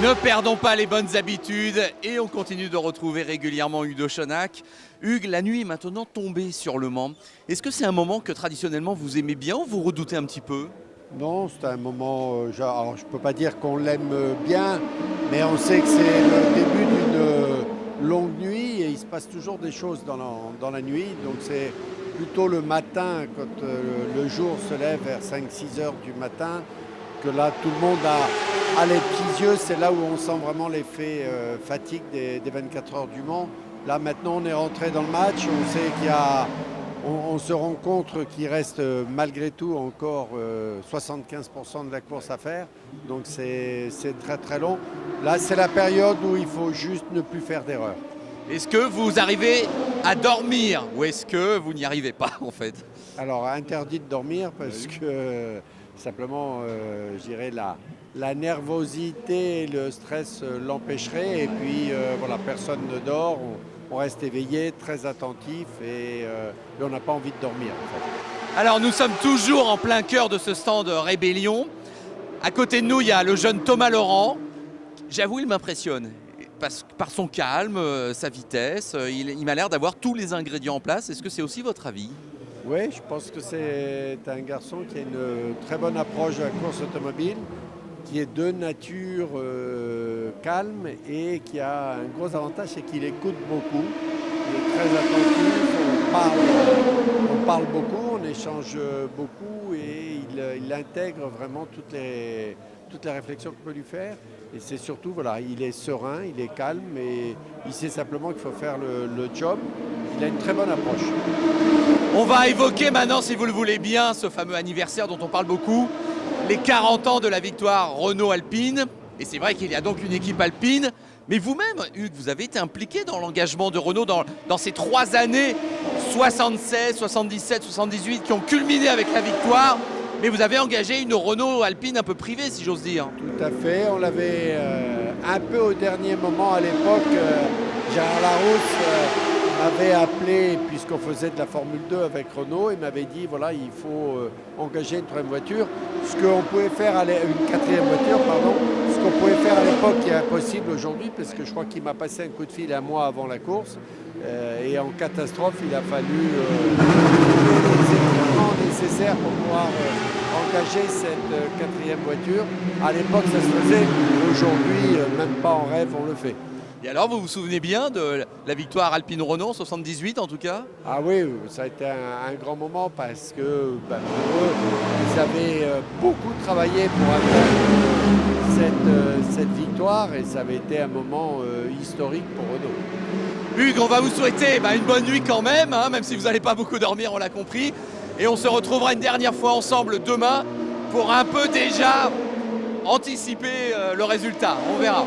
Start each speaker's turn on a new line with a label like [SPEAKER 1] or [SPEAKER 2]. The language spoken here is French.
[SPEAKER 1] Ne perdons pas les bonnes habitudes et on continue de retrouver régulièrement Hugues de Chonac. Hugues, la nuit est maintenant tombée sur Le Mans. Est-ce que c'est un moment que traditionnellement vous aimez bien ou vous redoutez un petit peu?
[SPEAKER 2] Non, c'est un moment, alors je ne peux pas dire qu'on l'aime bien, mais on sait que c'est le début d'une longue nuit et il se passe toujours des choses dans la nuit. Donc c'est plutôt le matin, quand le jour se lève vers 5-6 heures du matin, que là tout le monde a les petits yeux. C'est là où on sent vraiment l'effet fatigue des 24 heures du Mans. Là maintenant on est rentré dans le match, on sait qu'il y a... On se rend compte qu'il reste malgré tout encore 75% de la course à faire. Donc c'est très très long. Là c'est la période où il faut juste ne plus faire d'erreur.
[SPEAKER 1] Est-ce que vous arrivez à dormir ou est-ce que vous n'y arrivez pas en fait?
[SPEAKER 2] Alors interdit de dormir parce que simplement je dirais la nervosité et le stress l'empêcheraient. Et puis voilà, personne ne dort. On reste éveillé, très attentif et on n'a pas envie de dormir en fait.
[SPEAKER 1] Alors nous sommes toujours en plein cœur de ce stand Rébellion. À côté de nous, il y a le jeune Thomas Laurent. J'avoue, il m'impressionne par son calme, sa vitesse. Il m'a l'air d'avoir tous les ingrédients en place. Est-ce que c'est aussi votre avis?
[SPEAKER 2] Oui, je pense que c'est un garçon qui a une très bonne approche de la course automobile, qui est de nature calme et qui a un gros avantage, c'est qu'il écoute beaucoup. Il est très attentif, on parle beaucoup, on échange beaucoup et il intègre vraiment toutes les réflexions qu'on peut lui faire. Et c'est surtout, voilà, il est serein, il est calme et il sait simplement qu'il faut faire le job. Il a une très bonne approche.
[SPEAKER 1] On va évoquer maintenant, si vous le voulez bien, ce fameux anniversaire dont on parle beaucoup. Les 40 ans de la victoire Renault Alpine. Et c'est vrai qu'il y a donc une équipe alpine. Mais vous-même, Hugues, vous avez été impliqué dans l'engagement de Renault dans ces 3 années, 76, 77, 78, qui ont culminé avec la victoire. Mais vous avez engagé une Renault Alpine un peu privée, si j'ose dire.
[SPEAKER 2] Tout à fait. On l'avait un peu au dernier moment à l'époque. Gérard Larousse m'avait appelé, puisqu'on faisait de la Formule 2 avec Renault, il m'avait dit voilà, il faut engager une troisième voiture. Ce qu'on pouvait faire une quatrième voiture, pardon, ce qu'on pouvait faire à l'époque qui est impossible aujourd'hui, parce que je crois qu'il m'a passé un coup de fil un mois avant la course. Et en catastrophe, il a fallu les équipements nécessaires pour pouvoir engager cette quatrième voiture. À l'époque, ça se faisait. Aujourd'hui, même pas en rêve, on le fait.
[SPEAKER 1] Et alors, vous vous souvenez bien de la victoire Alpine Renault en 78 en tout cas?
[SPEAKER 2] Ah oui, ça a été un grand moment parce que pour eux, ils avaient beaucoup travaillé pour atteindre cette victoire et ça avait été un moment historique pour Renault.
[SPEAKER 1] Hugues, on va vous souhaiter une bonne nuit quand même, même si vous n'allez pas beaucoup dormir, on l'a compris. Et on se retrouvera une dernière fois ensemble demain pour un peu déjà anticiper le résultat. On verra.